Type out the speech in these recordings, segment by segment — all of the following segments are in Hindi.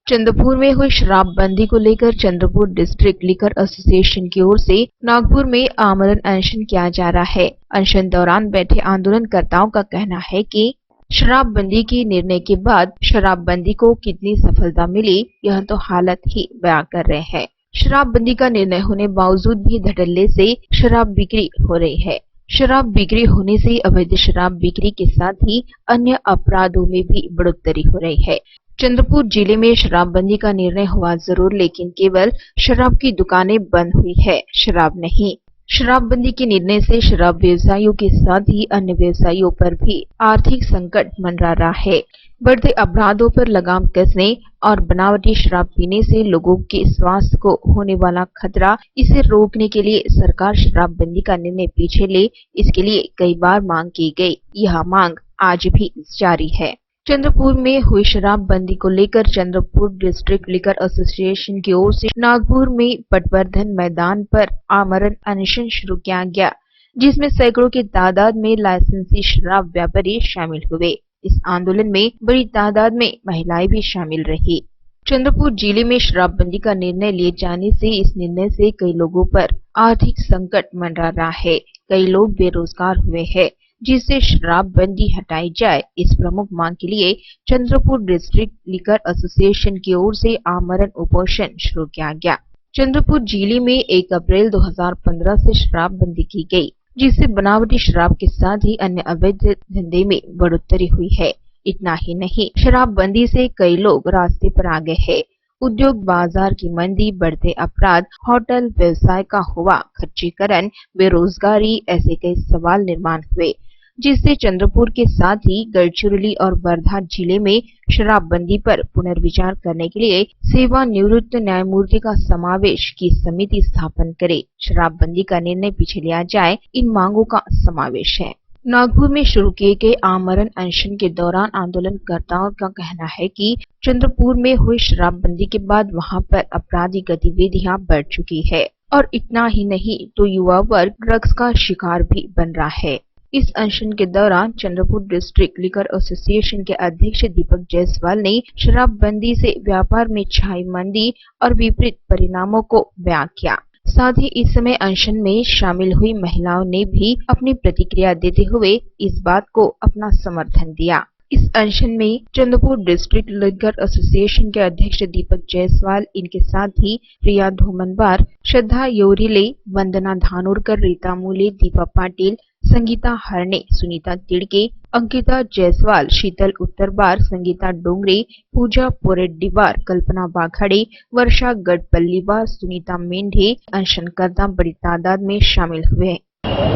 चंद्रपुर में हुई शराबबंदी को लेकर चंद्रपुर डिस्ट्रिक्ट लिकर एसोसिएशन की ओर से नागपुर में आमरण अनशन किया जा रहा है। अनशन दौरान बैठे आंदोलनकर्ताओं का कहना है कि शराबबंदी के निर्णय के बाद शराबबंदी को कितनी सफलता मिली, यह तो हालत ही बयां कर रहे हैं। शराबबंदी का निर्णय होने बावजूद भी धड़ल्ले से शराब बिक्री हो रही है। शराब बिक्री होने से अवैध शराब बिक्री के साथ ही अन्य अपराधों में भी बढ़ोतरी हो रही है। चंद्रपुर जिले में शराबबंदी का निर्णय हुआ जरूर, लेकिन केवल शराब की दुकानें बंद हुई है, शराब नहीं। शराबबंदी के निर्णय से शराब व्यवसायियों के साथ ही अन्य व्यवसायियों पर भी आर्थिक संकट मंडरा रहा है। बढ़ते अपराधों पर लगाम कसने और बनावटी शराब पीने से लोगों के स्वास्थ्य को होने वाला खतरा, इसे रोकने के लिए सरकार शराबबंदी का निर्णय पीछे ले, इसके लिए कई बार मांग की गई। यह मांग आज भी जारी है। चंद्रपुर में हुई शराबबंदी को लेकर चंद्रपुर डिस्ट्रिक्ट लिकर एसोसिएशन की ओर से नागपुर में पटवर्धन मैदान पर आमरण अनशन शुरू किया गया, जिसमें सैकड़ों की तादाद में लाइसेंसी शराब व्यापारी शामिल हुए। इस आंदोलन में बड़ी तादाद में महिलाएं भी शामिल रही। चंद्रपुर जिले में शराबबंदी का निर्णय लिए जाने से इस निर्णय से कई लोगों पर आर्थिक संकट मंडरा रहा है। कई लोग बेरोजगार हुए हैं, जिससे शराबबंदी हटाई जाए। इस प्रमुख मांग के लिए चंद्रपुर डिस्ट्रिक्ट लिकर एसोसिएशन की ओर से आमरण उपोषण शुरू किया गया। चंद्रपुर जिले में 1 अप्रैल 2015 से शराबबंदी की गई, जिससे बनावटी शराब के साथ ही अन्य अवैध धंधे में बढ़ोतरी हुई है। इतना ही नहीं, शराबबंदी से कई लोग रास्ते पर आ गए हैं। उद्योग बाजार की मंदी, बढ़ते अपराध, होटल व्यवसाय का हुआ खर्चीकरण, बेरोजगारी, ऐसे कई सवाल निर्माण हुए, जिससे चंद्रपुर के साथ ही गढ़चिरौली और वर्धा जिले में शराबबंदी पर पुनर्विचार करने के लिए सेवानिवृत्त न्यायमूर्ति का समावेश की समिति स्थापन करे। शराबबंदी का निर्णय पीछे लिया जाए, इन मांगों का समावेश है। नागपुर में शुरू किए गए आमरण अनशन के दौरान आंदोलनकर्ताओं का कहना है कि चंद्रपुर में हुई शराबबंदी के बाद वहां पर आपराधिक गतिविधियां बढ़ चुकी है और इतना ही नहीं तो युवा वर्ग ड्रग्स का शिकार भी बन रहा है। इस अनशन के दौरान चंद्रपुर डिस्ट्रिक्ट लिकर एसोसिएशन के अध्यक्ष दीपक जायसवाल ने शराबबंदी से व्यापार में छाई मंदी और विपरीत परिणामों को बयां किया। साथ ही इस समय अनशन में शामिल हुई महिलाओं ने भी अपनी प्रतिक्रिया देते हुए इस बात को अपना समर्थन दिया। इस अनशन में चंद्रपुर डिस्ट्रिक्ट लिकर एसोसिएशन के अध्यक्ष दीपक जायसवाल, इनके साथ ही प्रिया धोमनवार, श्रद्धा योरिले, वंदना धानोरकर, रीता मूले, दीपा पाटिल, संगीता हरणे, सुनीता तिड़के, अंकिता जायसवाल, शीतल उत्तरबार, संगीता डोंगरे, पूजा पोरेड्डीवार, कल्पना बाघाड़े, वर्षा गढ़पल्लीवार, सुनीता मेंढे अनशनकर्ता बड़ी तादाद में शामिल हुए।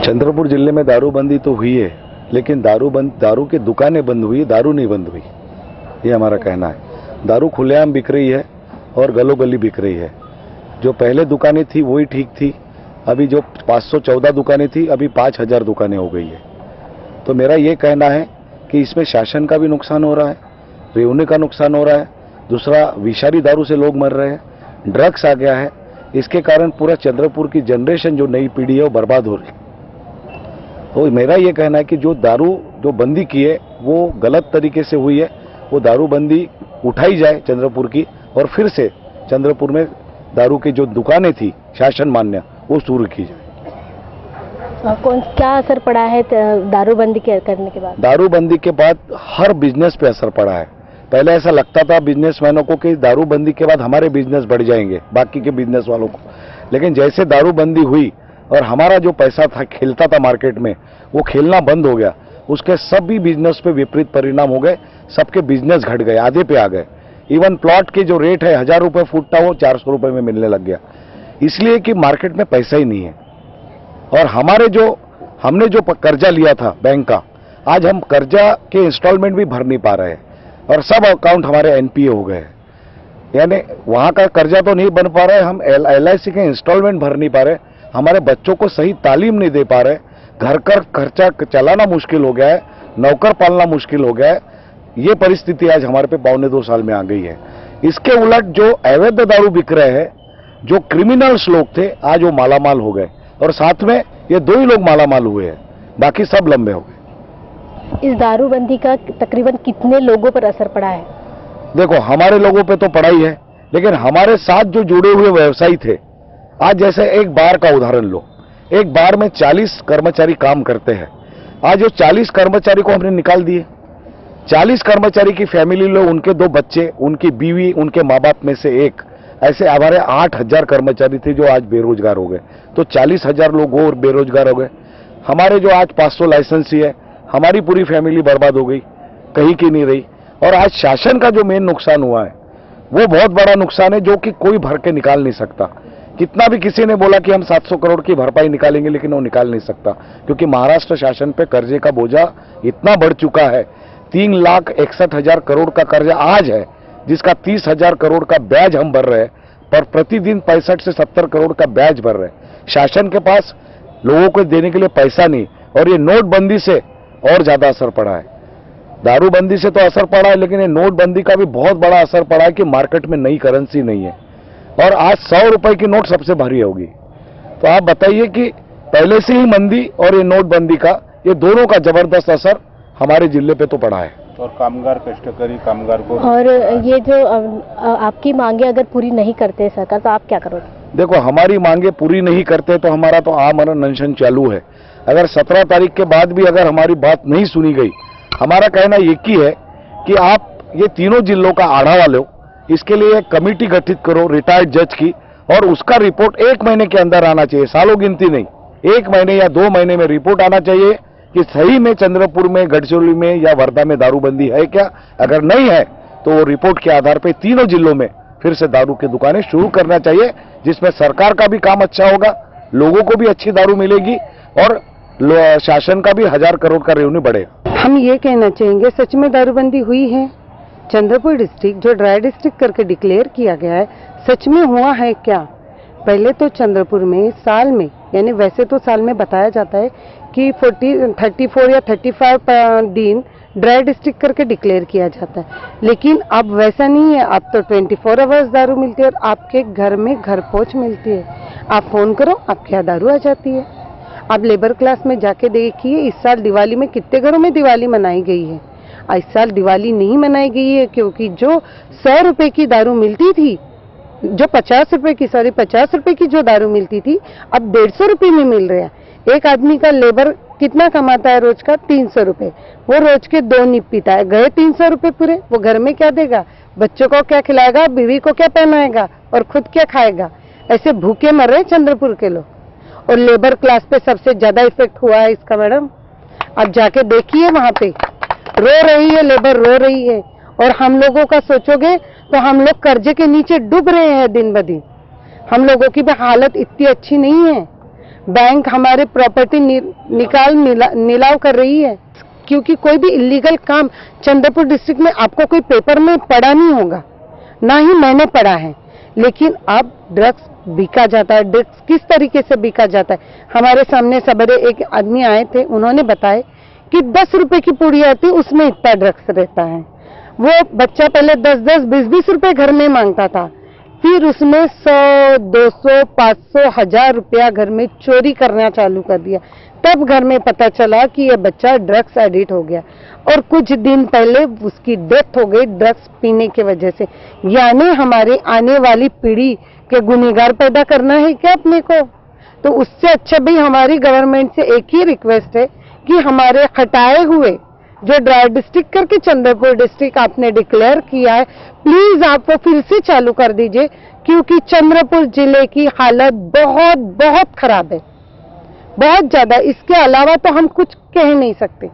चंद्रपुर जिले में दारूबंदी तो हुई है, लेकिन दारू की दुकानें बंद हुई, दारू नहीं बंद हुई, ये हमारा कहना है। दारू खुलेआम बिक रही है और गलो गली बिक रही है। जो पहले दुकानें थी वही ठीक थी, अभी जो 514 दुकानें थी अभी 5000 दुकानें हो गई है। तो मेरा ये कहना है कि इसमें शासन का भी नुकसान हो रहा है, रेवन्यू का नुकसान हो रहा है, दूसरा विषारी दारू से लोग मर रहे हैं, ड्रग्स आ गया है। इसके कारण पूरा चंद्रपुर की जनरेशन जो नई पीढ़ी है वो बर्बाद हो रही है। तो मेरा ये कहना है कि जो दारू जो बंदी की है वो गलत तरीके से हुई है, वो दारूबंदी उठाई जाए चंद्रपुर की और फिर से चंद्रपुर में दारू की जो दुकानें थी शासन मान्य वो शुरू की जाए। क्या असर पड़ा है दारूबंदी करने के बाद? दारूबंदी के बाद हर बिजनेस पे असर पड़ा है। पहले ऐसा लगता था बिजनेसमैनों को कि दारूबंदी के बाद हमारे बिजनेस बढ़ जाएंगे, बाकी के बिजनेस वालों को, लेकिन जैसे दारूबंदी हुई और हमारा जो पैसा था खेलता था मार्केट में, वो खेलना बंद हो गया। उसके सभी बिजनेस पे विपरीत परिणाम हो गए, सबके बिजनेस घट गए, आधे पे आ गए। इवन प्लॉट के जो रेट है 1000 रुपए फुट था वो 400 रुपए में मिलने लग गया, इसलिए कि मार्केट में पैसा ही नहीं है। और हमने जो कर्जा लिया था बैंक का, आज हम कर्जा के इंस्टॉलमेंट भी भर नहीं पा रहे हैं और सब अकाउंट हमारे एनपीए हो गए। यानी वहां का कर्जा तो नहीं बन पा रहा है, हम LIC के इंस्टॉलमेंट भर नहीं पा रहे, हमारे बच्चों को सही तालीम नहीं दे पा रहे, घर का खर्चा चलाना मुश्किल हो गया है, नौकर पालना मुश्किल हो गया है। ये परिस्थिति आज हमारे पे 2.25 साल में आ गई है। इसके उलट जो अवैध दारू बिक रहे हैं, जो क्रिमिनल्स लोग थे, आज वो मालामाल हो गए और साथ में ये 2 ही लोग मालामाल हुए हैं, बाकी सब लंबे हो गए। इस दारूबंदी का तकरीबन कितने लोगों पर असर पड़ा है? देखो, हमारे लोगों पे तो पड़ा ही है, लेकिन हमारे साथ जो जुड़े हुए व्यवसायी थे, आज जैसे एक बार का उदाहरण लो, एक बार में 40 कर्मचारी काम करते हैं। आज वो 40 कर्मचारी को हमने निकाल दिए। 40 कर्मचारी की फैमिली लो, उनके 2 बच्चे, उनकी बीवी, उनके माँ बाप में से एक, ऐसे हमारे 8,000 कर्मचारी थे जो आज बेरोजगार हो गए। तो 40,000 लोग और बेरोजगार हो गए। हमारे जो आज 500 लाइसेंसी है, हमारी पूरी फैमिली बर्बाद हो गई, कहीं की नहीं रही। और आज शासन का जो मेन नुकसान हुआ है वो बहुत बड़ा नुकसान है, जो कि कोई भर के निकाल नहीं सकता। कितना भी किसी ने बोला कि हम 700 करोड़ की भरपाई निकालेंगे, लेकिन वो निकाल नहीं सकता, क्योंकि महाराष्ट्र शासन पे कर्जे का बोझा इतना बढ़ चुका है। 3,61,000 करोड़ का कर्जा आज है, जिसका 30,000 करोड़ का ब्याज हम भर रहे हैं, पर प्रतिदिन 65 से 70 करोड़ का ब्याज भर रहे हैं। शासन के पास लोगों को देने के लिए पैसा नहीं, और ये नोटबंदी से और ज्यादा असर पड़ा है। दारूबंदी से तो असर पड़ा है, लेकिन ये नोटबंदी का भी बहुत बड़ा असर पड़ा है कि मार्केट में नई करेंसी नहीं है, और आज 100 रुपए की नोट सबसे भारी होगी। तो आप बताइए कि पहले से ही मंदी और ये नोटबंदी का, ये दोनों का जबरदस्त असर हमारे जिले पे तो पड़ा है। और कामगार, कष्टकरी कामगार को, और ये जो आपकी मांगे अगर पूरी नहीं करते सरकार, तो आप क्या करोगे? देखो, हमारी मांगे पूरी नहीं करते तो हमारा तो आमरण अनशन चालू है। अगर 17 तारीख के बाद भी अगर हमारी बात नहीं सुनी गई, हमारा कहना एक ही है कि आप ये तीनों जिलों का आढ़ावा लो, इसके लिए एक कमेटी गठित करो रिटायर्ड जज की, और उसका रिपोर्ट 1 महीने के अंदर आना चाहिए, सालों गिनती नहीं। 1 महीने या 2 महीने में रिपोर्ट आना चाहिए कि सही में चंद्रपुर में, गढ़चिरौली में या वर्धा में दारूबंदी है क्या। अगर नहीं है तो वो रिपोर्ट के आधार पर तीनों जिलों में फिर से दारू की दुकानें शुरू करना चाहिए, जिसमें सरकार का भी काम अच्छा होगा, लोगों को भी अच्छी दारू मिलेगी, और शासन का भी 1000 करोड़ का रेवेन्यू बढ़ेगा। हम ये कहना चाहेंगे, सच में दारूबंदी हुई है? चंद्रपुर डिस्ट्रिक्ट जो ड्राई डिस्ट्रिक्ट करके डिक्लेयर किया गया है, सच में हुआ है क्या? पहले तो चंद्रपुर में साल में, यानी वैसे तो साल में बताया जाता है कि 34 या 35 दिन ड्राई डिस्ट्रिक्ट करके डिक्लेयर किया जाता है, लेकिन अब वैसा नहीं है। अब तो 24 आवर्स दारू मिलती है, और आपके घर में घर पहुंच मिलती है। आप फोन करो, आपके यहाँ दारू आ जाती है। आप लेबर क्लास में जाके देखिए, इस साल दिवाली में कितने घरों में दिवाली मनाई गई है। इस साल दिवाली नहीं मनाई गई है क्योंकि जो 100 रुपए की दारू मिलती थी, जो 50 रुपए की जो दारू मिलती थी, अब 150 रुपए में मिल रहा है। एक आदमी का लेबर कितना कमाता है रोज का? 300 रुपए। वो रोज के 2 नीप पीता है, गए 300 रुपए पूरे। वो घर में क्या देगा? बच्चों को क्या खिलाएगा? बीवी को क्या पहनाएगा? और खुद क्या खाएगा? ऐसे भूखे मर रहे चंद्रपुर के लोग, और लेबर क्लास पे सबसे ज्यादा इफेक्ट हुआ है इसका। मैडम, आप जाके देखिए, वहां पे रो रही है लेबर, रो रही है। और हम लोगों का सोचोगे तो हम लोग कर्जे के नीचे डूब रहे हैं दिन ब दिन। हम लोगों की भी हालत इतनी अच्छी नहीं है। बैंक हमारे प्रॉपर्टी नीलाव कर रही है, क्योंकि कोई भी इलीगल काम चंद्रपुर डिस्ट्रिक्ट में आपको कोई पेपर में पढ़ा नहीं होगा, ना ही मैंने पढ़ा है। लेकिन अब ड्रग्स बिका जाता है। ड्रग्स किस तरीके से बिका जाता है? हमारे सामने सवेरे एक आदमी आए थे, उन्होंने बताया कि 10 रुपए की पूड़ी आती है, उसमें इतना ड्रग्स रहता है। वो बच्चा पहले 10-10, 20-20 रुपए घर में मांगता था, फिर उसने 100, 200, 500, 1000 रुपया घर में चोरी करना चालू कर दिया। तब घर में पता चला कि ये बच्चा ड्रग्स एडिक्ट हो गया, और कुछ दिन पहले उसकी डेथ हो गई ड्रग्स पीने की वजह से। यानी हमारे आने वाली पीढ़ी के गुनहगार पैदा करना है क्या अपने को? तो उससे अच्छा भाई हमारी गवर्नमेंट से एक ही रिक्वेस्ट है कि हमारे हटाए हुए जो ड्राई डिस्ट्रिक्ट करके चंद्रपुर डिस्ट्रिक्ट आपने डिक्लेयर किया है, प्लीज आप वो फिर से चालू कर दीजिए, क्योंकि चंद्रपुर जिले की हालत बहुत बहुत खराब है, बहुत ज्यादा। इसके अलावा तो हम कुछ कह नहीं सकते।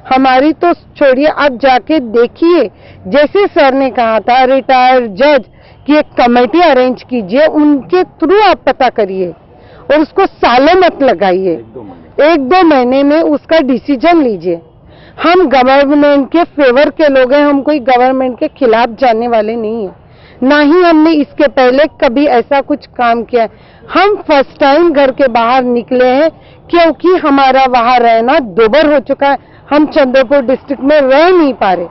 हमारी तो छोड़िए, आप जाके देखिए, जैसे सर ने कहा था रिटायर्ड जज की एक कमेटी अरेंज कीजिए, उनके थ्रू आप पता करिए, और उसको सालों मत लगाइए, 1-2 महीने में उसका डिसीजन लीजिए। हम गवर्नमेंट के फेवर के लोग हैं, हम कोई गवर्नमेंट के खिलाफ जाने वाले नहीं है, ना ही हमने इसके पहले कभी ऐसा कुछ काम किया। हम फर्स्ट टाइम घर के बाहर निकले हैं, क्योंकि हमारा वहां रहना दोबर हो चुका है। हम चंद्रपुर डिस्ट्रिक्ट में रह नहीं पा रहे,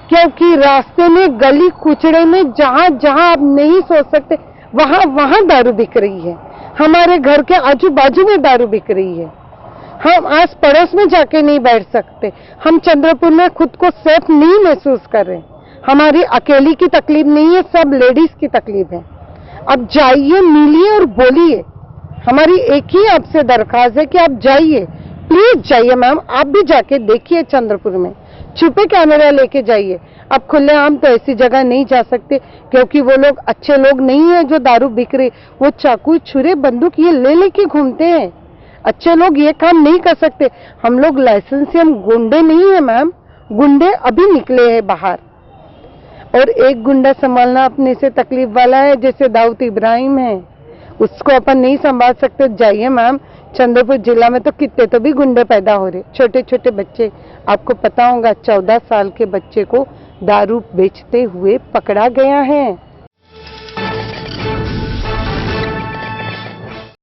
क्योंकि रास्ते में, गली कुचड़े में, जहां जहां आप नहीं सोच सकते, वहां वहां दारू बिक रही है। हमारे घर के आजू बाजू में दारू बिक रही है। हम आस पड़ोस में जाके नहीं बैठ सकते। हम चंद्रपुर में खुद को सेफ नहीं महसूस कर रहे। हमारी अकेली की तकलीफ नहीं है, सब लेडीज की तकलीफ है। अब जाइए, मिलिए और बोलिए। हमारी एक ही आपसे दरख्वास्त है कि आप जाइए, प्लीज जाइए मैम। आप भी जाके देखिए चंद्रपुर में, छुपे कैमरा लेके जाइए। अब खुलेआम तो ऐसी जगह नहीं जा सकते, क्योंकि वो लोग अच्छे लोग नहीं है जो दारू बिक रहे। वो चाकू, छुरे, बंदूक ये ले लेके घूमते हैं। अच्छे लोग ये काम नहीं कर सकते। हम लोग लाइसेंस से, हम गुंडे नहीं है मैम, गुंडे अभी निकले हैं बाहर। और एक गुंडा संभालना अपने से तकलीफ वाला है, जैसे दाऊद इब्राहिम है, उसको अपन नहीं संभाल सकते। जाइए मैम, चंद्रपुर जिला में तो कितने तो भी गुंडे पैदा हो रहे, छोटे छोटे बच्चे। आपको पता होगा 14 साल के बच्चे को दारू बेचते हुए पकड़ा गया है।